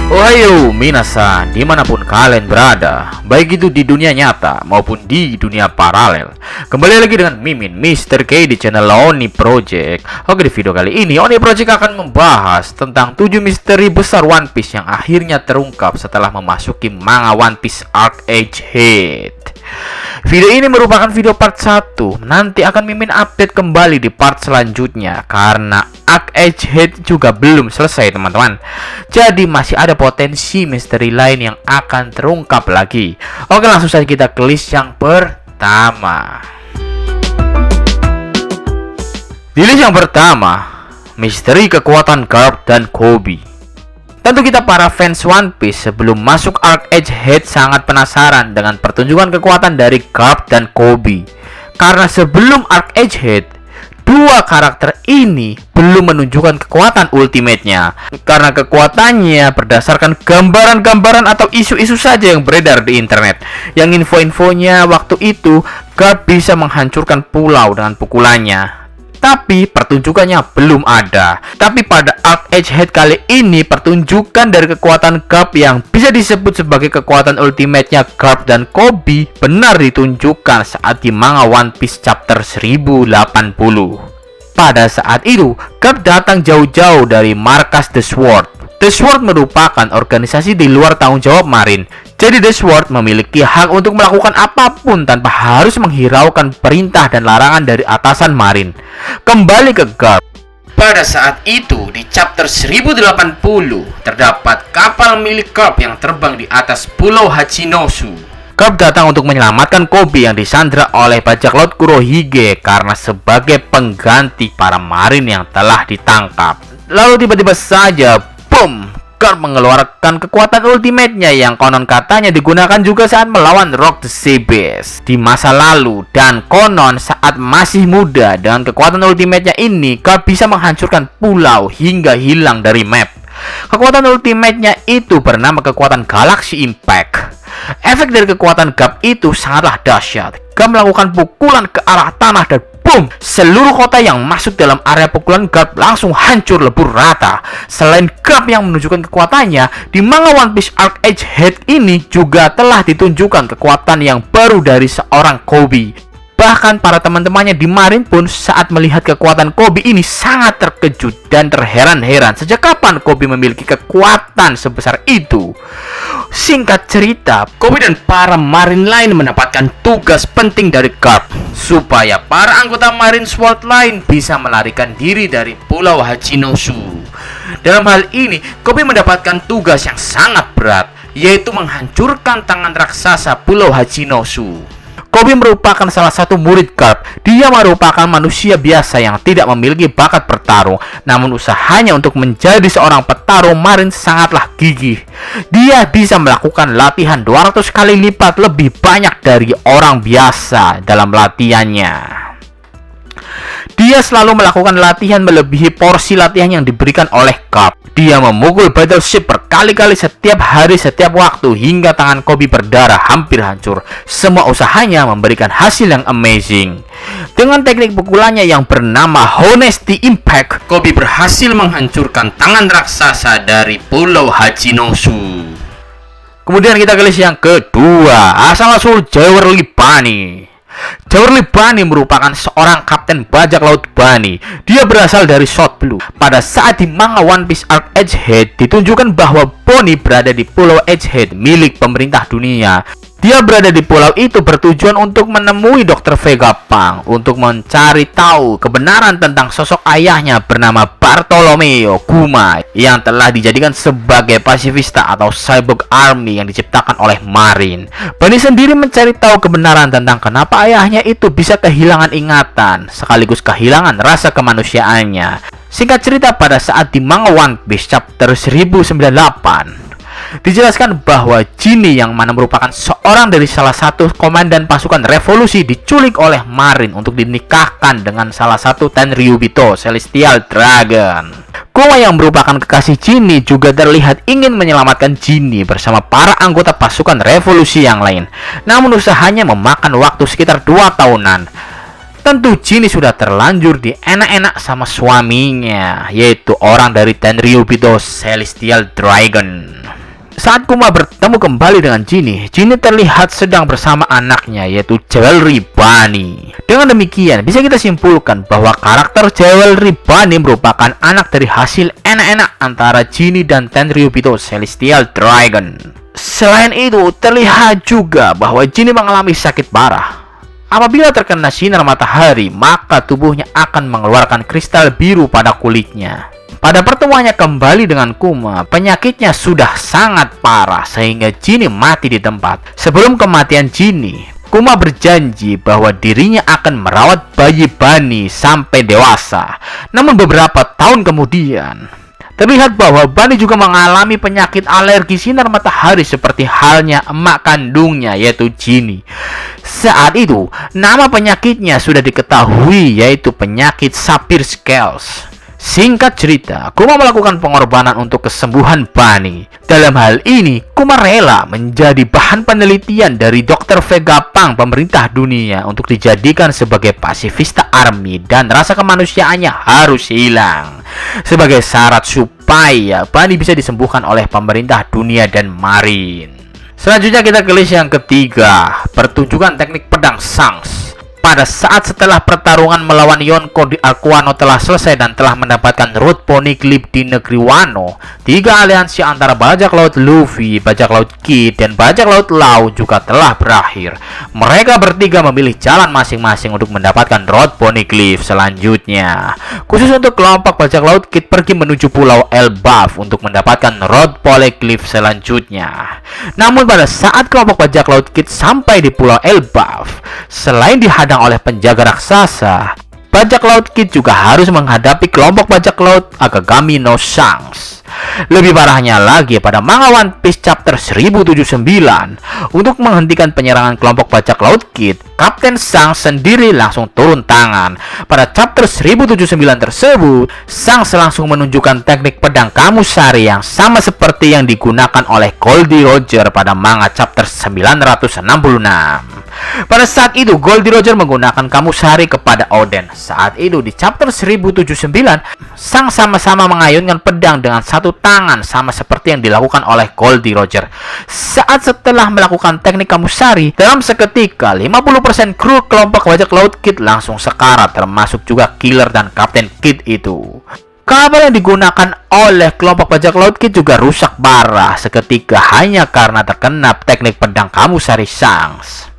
Ohayo minasan, dimanapun kalian berada, baik itu di dunia nyata maupun di dunia paralel. Kembali lagi dengan Mimin Mr. K di channel Oni Project. Oke, di video kali ini Oni Project akan membahas tentang 7 misteri besar One Piece yang akhirnya terungkap setelah memasuki manga One Piece Arc Edgehead. Video ini merupakan video part 1. Nanti akan Mimin update kembali di part selanjutnya karena Arc Edgehead juga belum selesai, teman-teman. Jadi masih ada potensi misteri lain yang akan terungkap lagi. Oke, langsung saja kita ke list yang pertama. Di list yang pertama, misteri kekuatan Garp dan Koby. Tentu kita para fans One Piece sebelum masuk Arc Edgehead sangat penasaran dengan pertunjukan kekuatan dari Garp dan Koby. Karena sebelum Arc Edgehead, dua karakter ini belum menunjukkan kekuatan ultimate-nya. Karena kekuatannya berdasarkan gambaran-gambaran atau isu-isu saja yang beredar di internet. Yang info-infonya waktu itu Garp bisa menghancurkan pulau dengan pukulannya. Tapi pertunjukannya belum ada. Tapi pada Arc Edgehead kali ini pertunjukan dari kekuatan Garp yang bisa disebut sebagai kekuatan ultimate-nya Garp dan Koby benar ditunjukkan saat di manga One Piece chapter 1080. Pada saat itu, Garp datang jauh-jauh dari markas The Sword. The Sword merupakan organisasi di luar tanggung jawab Marine. Jadi The Sword memiliki hak untuk melakukan apapun tanpa harus menghiraukan perintah dan larangan dari atasan Marine. Kembali ke Garp. Pada saat itu, di chapter 1080, terdapat kapal milik Garp yang terbang di atas pulau Hachinosu. Garp datang untuk menyelamatkan Koby yang disandra oleh bajak laut Kurohige karena sebagai pengganti para Marine yang telah ditangkap. Lalu tiba-tiba saja, boom! Garp mengeluarkan kekuatan ultimate-nya yang konon katanya digunakan juga saat melawan Rock the Sea Beast di masa lalu. Dan konon saat masih muda dengan kekuatan ultimate-nya ini, Garp bisa menghancurkan pulau hingga hilang dari map. Kekuatan ultimate-nya itu bernama kekuatan Galaxy Impact. Efek dari kekuatan Garp itu sangatlah dahsyat. Garp melakukan pukulan ke arah tanah dan boom! Seluruh kota yang masuk dalam area pukulan Garp langsung hancur lebur rata. Selain Garp yang menunjukkan kekuatannya, di manga One Piece Arc Edgehead ini juga telah ditunjukkan kekuatan yang baru dari seorang Koby. Bahkan para teman-temannya di Marine pun saat melihat kekuatan Koby ini sangat terkejut dan terheran-heran. Sejak kapan Koby memiliki kekuatan sebesar itu? Singkat cerita, Koby dan para Marine lain mendapatkan tugas penting dari Garp supaya para anggota Marine Sword lain bisa melarikan diri dari pulau Hachinosu. Dalam hal ini, Koby mendapatkan tugas yang sangat berat, yaitu menghancurkan tangan raksasa pulau Hachinosu. Koby merupakan salah satu murid Garp. Dia merupakan manusia biasa yang tidak memiliki bakat bertarung, namun usahanya untuk menjadi seorang petarung Marine sangatlah gigih. Dia bisa melakukan latihan 200 kali lipat lebih banyak dari orang biasa dalam latihannya. Dia selalu melakukan latihan melebihi porsi latihan yang diberikan oleh Garp. Dia memukul battleship berkali-kali setiap hari setiap waktu hingga tangan Koby berdarah hampir hancur. Semua usahanya memberikan hasil yang amazing. Dengan teknik pukulannya yang bernama Honesty Impact, Koby berhasil menghancurkan tangan raksasa dari pulau Hachinosu. Kemudian kita ke list yang kedua, asal-usul Jewery Bunny. Jewery Bunny merupakan seorang kapten bajak laut Bunny. Dia berasal dari South Blue. Pada saat di manga One Piece Arc Edgehead ditunjukkan bahwa Bonnie berada di pulau Edgehead milik pemerintah dunia. Dia berada di pulau itu bertujuan untuk menemui Dr. Vegapunk untuk mencari tahu kebenaran tentang sosok ayahnya bernama Bartolomeo Kuma yang telah dijadikan sebagai pasifista atau cyborg army yang diciptakan oleh Marine. Bunny sendiri mencari tahu kebenaran tentang kenapa ayahnya itu bisa kehilangan ingatan sekaligus kehilangan rasa kemanusiaannya. Singkat cerita, pada saat di manga One Piece chapter 1098 dijelaskan bahwa Jinny yang mana merupakan seorang dari salah satu komandan pasukan revolusi diculik oleh Marine untuk dinikahkan dengan salah satu Tenryubito Celestial Dragon. Kuma yang merupakan kekasih Jinny juga terlihat ingin menyelamatkan Jinny bersama para anggota pasukan revolusi yang lain. Namun usahanya memakan waktu sekitar 2 tahunan. Tentu Jinny sudah terlanjur dienak-enak sama suaminya, yaitu orang dari Tenryubito Celestial Dragon. Saat Kuma bertemu kembali dengan Ginny terlihat sedang bersama anaknya, yaitu Jewelry Bunny. Dengan demikian, bisa kita simpulkan bahwa karakter Jewelry Bunny merupakan anak dari hasil enak-enak antara Ginny dan Tenryubito Celestial Dragon. Selain itu, terlihat juga bahwa Ginny mengalami sakit parah. Apabila terkena sinar matahari, maka tubuhnya akan mengeluarkan kristal biru pada kulitnya. Pada pertemuannya kembali dengan Kuma, penyakitnya sudah sangat parah sehingga Ginny mati di tempat. Sebelum kematian Ginny, Kuma berjanji bahwa dirinya akan merawat bayi Bunny sampai dewasa. Namun beberapa tahun kemudian, terlihat bahwa Bunny juga mengalami penyakit alergi sinar matahari seperti halnya emak kandungnya, yaitu Ginny. Saat itu, nama penyakitnya sudah diketahui, yaitu penyakit Sapphire Scales. Singkat cerita, Kuma melakukan pengorbanan untuk kesembuhan Bunny. Dalam hal ini, Kuma rela menjadi bahan penelitian dari Dr. Vegapunk, pemerintah dunia, untuk dijadikan sebagai pasifista army dan rasa kemanusiaannya harus hilang. Sebagai syarat supaya Bunny bisa disembuhkan oleh pemerintah dunia dan Marine. Selanjutnya kita ke list yang ketiga, pertunjukan teknik pedang Shanks. Pada saat setelah pertarungan melawan Yonko di Arc Wano telah selesai dan telah mendapatkan Road Poneglyph di negeri Wano, 3 aliansi antara bajak laut Luffy, bajak laut Kid, dan bajak laut Law juga telah berakhir. Mereka bertiga memilih jalan masing-masing untuk mendapatkan Road Poneglyph selanjutnya. Khusus untuk kelompok bajak laut Kid pergi menuju pulau Elbaf untuk mendapatkan Road Poneglyph selanjutnya. Namun pada saat kelompok bajak laut Kid sampai di pulau Elbaf, selain dihadang oleh penjaga raksasa, bajak laut Kid juga harus menghadapi kelompok bajak laut Akagami no Shanks. Lebih parahnya lagi, pada manga One Piece chapter 1079, untuk menghentikan penyerangan kelompok bajak laut Kid, Kapten Shanks sendiri langsung turun tangan. Pada chapter 1079 tersebut, Shanks langsung menunjukkan teknik pedang Kamusari yang sama seperti yang digunakan oleh Goldie Roger pada manga chapter 966. Pada saat itu, Goldie Roger menggunakan Kamusari kepada Oden. Saat itu di chapter 1079, Shanks sama-sama mengayunkan pedang dengan satu tangan sama seperti yang dilakukan oleh Goldie Roger. Saat setelah melakukan teknik Kamusari, dalam seketika 50% kru kelompok bajak laut Kid langsung sekarat, termasuk juga Killer dan Kapten Kid itu. Kapal yang digunakan oleh kelompok bajak laut Kid juga rusak parah seketika hanya karena terkena teknik pedang Kamusari Shanks.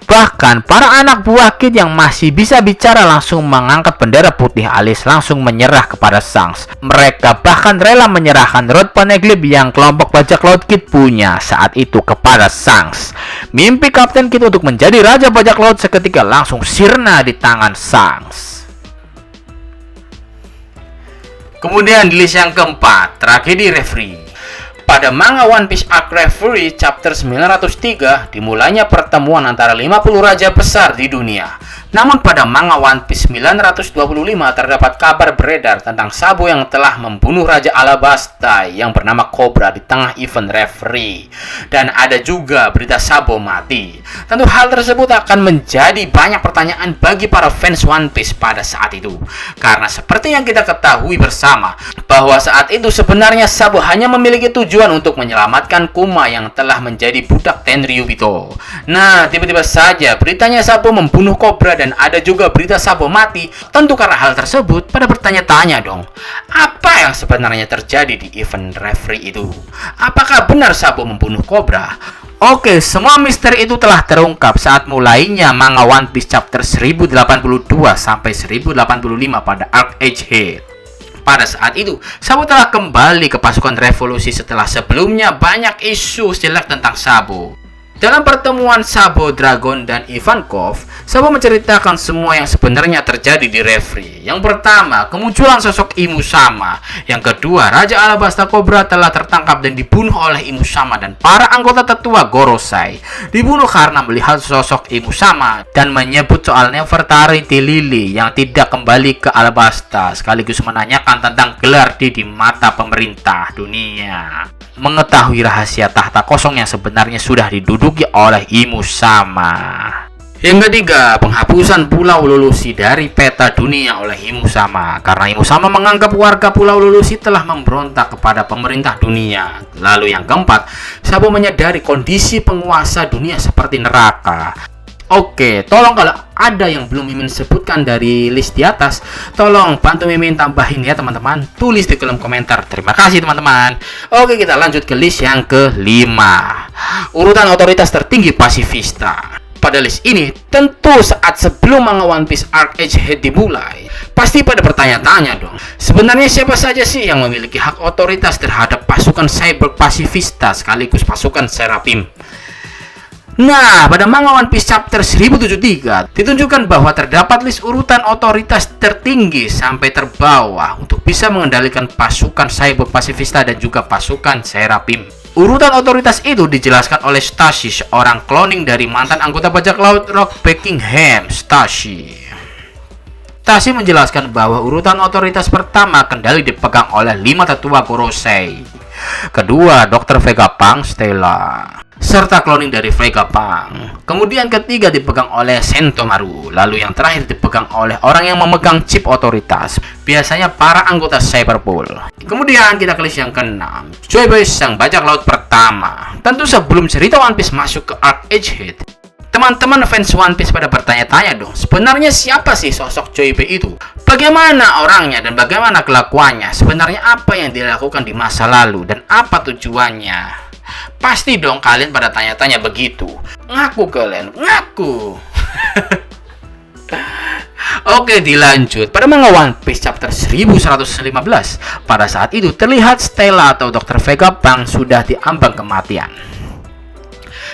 Bahkan para anak buah Kid yang masih bisa bicara langsung mengangkat bendera putih alias langsung menyerah kepada Shanks. Mereka bahkan rela menyerahkan Road Poneglyph yang kelompok bajak laut Kid punya saat itu kepada Shanks. Mimpi Kapten Kid untuk menjadi raja bajak laut seketika langsung sirna di tangan Shanks. Kemudian di list yang keempat, tragedi referee. Pada manga One Piece Arc Referee chapter 903, dimulainya pertemuan antara 50 raja besar di dunia. Namun pada manga One Piece 925 terdapat kabar beredar tentang Sabo yang telah membunuh Raja Alabasta yang bernama Cobra di tengah event referee. Dan ada juga berita Sabo mati. Tentu hal tersebut akan menjadi banyak pertanyaan bagi para fans One Piece pada saat itu. Karena seperti yang kita ketahui bersama, bahwa saat itu sebenarnya Sabo hanya memiliki tujuan untuk menyelamatkan Kuma yang telah menjadi budak Tenryubito. Nah, tiba-tiba saja beritanya Sabo membunuh Cobra dan ada juga berita Sabo mati. Tentu karena hal tersebut, pada bertanya-tanya dong, apa yang sebenarnya terjadi di event referee itu? Apakah benar Sabo membunuh Cobra? Oke, semua misteri itu telah terungkap saat mulainya manga One Piece chapter 1082 sampai 1085 pada Arc Edgehead. Pada saat itu, Sabo telah kembali ke pasukan revolusi setelah sebelumnya banyak isu jelek tentang Sabo. Dalam pertemuan Sabo, Dragon, dan Ivankov, Sabo menceritakan semua yang sebenarnya terjadi di referee. Yang pertama, kemunculan sosok Imusama. Yang kedua, Raja Alabasta Cobra telah tertangkap dan dibunuh oleh Imusama dan para anggota tetua Gorosei. Dibunuh karena melihat sosok Imusama dan menyebut soal Nefertari Lily yang tidak kembali ke Alabasta, sekaligus menanyakan tentang gelar di mata pemerintah dunia. Mengetahui rahasia tahta kosong yang sebenarnya sudah diduduki oleh Imusama. Yang ketiga, penghapusan Pulau Lulusi dari peta dunia oleh Himusama karena Himusama menganggap warga Pulau Lulusi telah memberontak kepada pemerintah dunia. Lalu yang keempat, Sabo menyadari kondisi penguasa dunia seperti neraka. Oke, tolong kalau ada yang belum Mimin sebutkan dari list di atas, tolong bantu Mimin tambahin ya teman-teman. Tulis di kolom komentar. Terima kasih teman-teman. Oke, kita lanjut ke list yang kelima. Urutan otoritas tertinggi pasifista. Pada list ini, tentu saat sebelum manga One Piece Arc Edgehead dimulai, pasti pada bertanya-tanya dong, sebenarnya siapa saja sih yang memiliki hak otoritas terhadap pasukan cyber pasifista sekaligus pasukan Seraphim? Nah, pada manga One Piece chapter 1073 ditunjukkan bahwa terdapat list urutan otoritas tertinggi sampai terbawah untuk bisa mengendalikan pasukan cyber pasifista dan juga pasukan Seraphim. Urutan otoritas itu dijelaskan oleh Stashi, seorang cloning dari mantan anggota bajak laut Rock Buckingham. Stashi menjelaskan bahwa urutan otoritas pertama kendali dipegang oleh 5 tetua Gorosei, kedua Dr. Vegapunk Stella, serta cloning dari Vegapunk. Kemudian ketiga dipegang oleh Sentomaru, lalu yang terakhir dipegang oleh orang yang memegang chip otoritas, biasanya para anggota Cyberpool. Kemudian kita ke list yang keenam, Joy Boy sang bajak laut pertama. Tentu sebelum cerita One Piece masuk ke Arc Edgehead, teman-teman fans One Piece pada bertanya-tanya dong, sebenarnya siapa sih sosok Joy Boy itu? Bagaimana orangnya dan bagaimana kelakuannya? Sebenarnya apa yang dilakukan di masa lalu dan apa tujuannya? Pasti dong kalian pada tanya-tanya begitu. Ngaku kalian, ngaku. Oke, dilanjut. Pada manga One Piece chapter 1115, pada saat itu terlihat Stella atau Dr. Vegapunk sudah diambang kematian.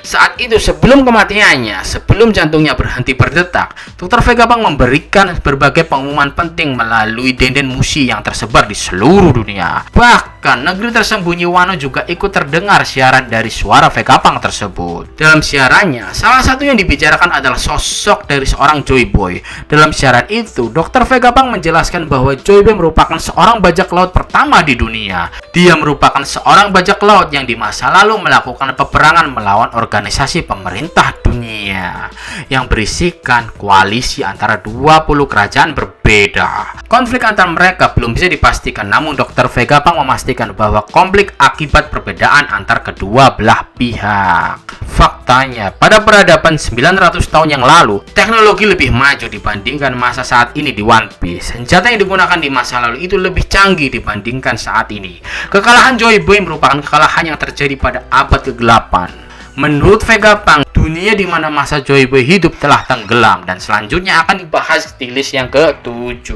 Saat itu sebelum kematiannya, sebelum jantungnya berhenti berdetak, Dr. Vegapunk memberikan berbagai pengumuman penting melalui denden mushi yang tersebar di seluruh dunia. Bahkan negeri tersembunyi Wano juga ikut terdengar siaran dari suara Vegapunk tersebut. Dalam siarannya, salah satu yang dibicarakan adalah sosok dari seorang Joy Boy. Dalam siaran itu, Dr. Vegapunk menjelaskan bahwa Joy Boy merupakan seorang bajak laut pertama di dunia. Dia merupakan seorang bajak laut yang di masa lalu melakukan peperangan melawan organisasi pemerintah dunia yang berisikan koalisi antara 20 kerajaan berbeda. Konflik antara mereka belum bisa dipastikan, namun Dr. Vegapunk memastikan bahwa konflik akibat perbedaan antar kedua belah pihak. Faktanya, pada peradaban 900 tahun yang lalu, teknologi lebih maju dibandingkan masa saat ini di One Piece. Senjata yang digunakan di masa lalu itu lebih canggih dibandingkan saat ini. Kekalahan Joy Boy merupakan kekalahan yang terjadi pada abad ke-8. Menurut Vegapunk, dunia di mana masa Joy Boy hidup telah tenggelam dan selanjutnya akan dibahas di list yang ke-7.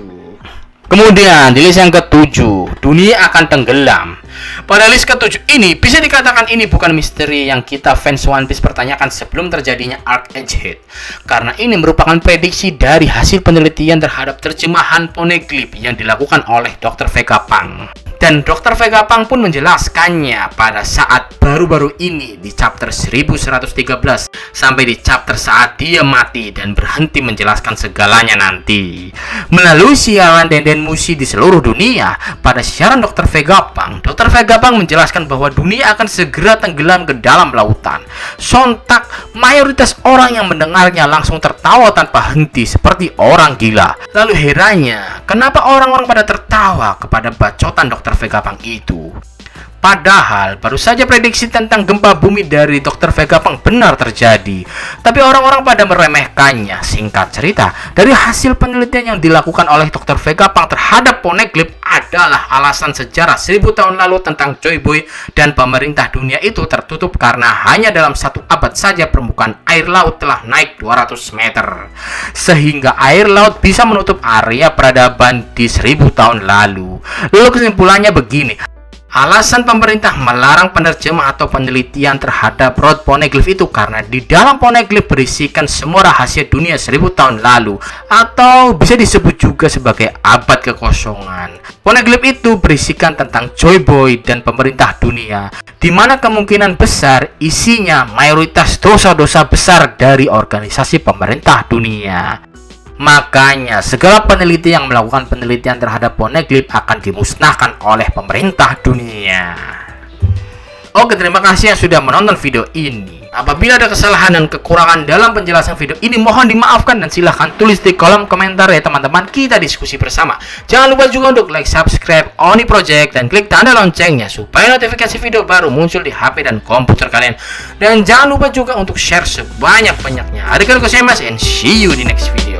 Kemudian di list yang ke-7, dunia akan tenggelam. Pada list ke-7 ini bisa dikatakan ini bukan misteri yang kita fans One Piece pertanyakan sebelum terjadinya Arc Edgehead, karena ini merupakan prediksi dari hasil penelitian terhadap terjemahan poneglyph yang dilakukan oleh Dr. Vegapunk. Dan Dr. Vegapunk pun menjelaskannya pada saat baru-baru ini di chapter 1113 sampai di chapter saat dia mati dan berhenti menjelaskan segalanya nanti. Melalui siaran denden mushi di seluruh dunia, pada siaran Dr. Vegapunk menjelaskan bahwa dunia akan segera tenggelam ke dalam lautan. Sontak, mayoritas orang yang mendengarnya langsung tertawa tanpa henti seperti orang gila. Lalu herannya, kenapa orang-orang pada tertawa kepada bacotan Dr. Vegapunk itu? Padahal baru saja prediksi tentang gempa bumi dari Dr. Vegapunk benar terjadi, tapi orang-orang pada meremehkannya. Singkat cerita, dari hasil penelitian yang dilakukan oleh Dr. Vegapunk terhadap poneglyph adalah alasan sejarah 1000 tahun lalu tentang Joy Boy dan pemerintah dunia itu tertutup karena hanya dalam 1 abad saja permukaan air laut telah naik 200 meter, sehingga air laut bisa menutup area peradaban di 1000 tahun lalu. Lalu kesimpulannya begini, alasan pemerintah melarang penerjemah atau penelitian terhadap Road Poneglyph itu karena di dalam poneglyph berisikan semua rahasia dunia 1000 tahun lalu, atau bisa disebut juga sebagai abad kekosongan. Poneglyph itu berisikan tentang Joy Boy dan pemerintah dunia, di mana kemungkinan besar isinya mayoritas dosa-dosa besar dari organisasi pemerintah dunia. Makanya, segala peneliti yang melakukan penelitian terhadap poneglyph akan dimusnahkan oleh pemerintah dunia. Oke, terima kasih yang sudah menonton video ini. Apabila ada kesalahan dan kekurangan dalam penjelasan video ini, mohon dimaafkan dan silahkan tulis di kolom komentar ya teman-teman. Kita diskusi bersama. Jangan lupa juga untuk like, subscribe Oni Project dan klik tanda loncengnya supaya notifikasi video baru muncul di HP dan komputer kalian. Dan jangan lupa juga untuk share sebanyak-banyaknya. Adik-adik saya Mas and see you di next video.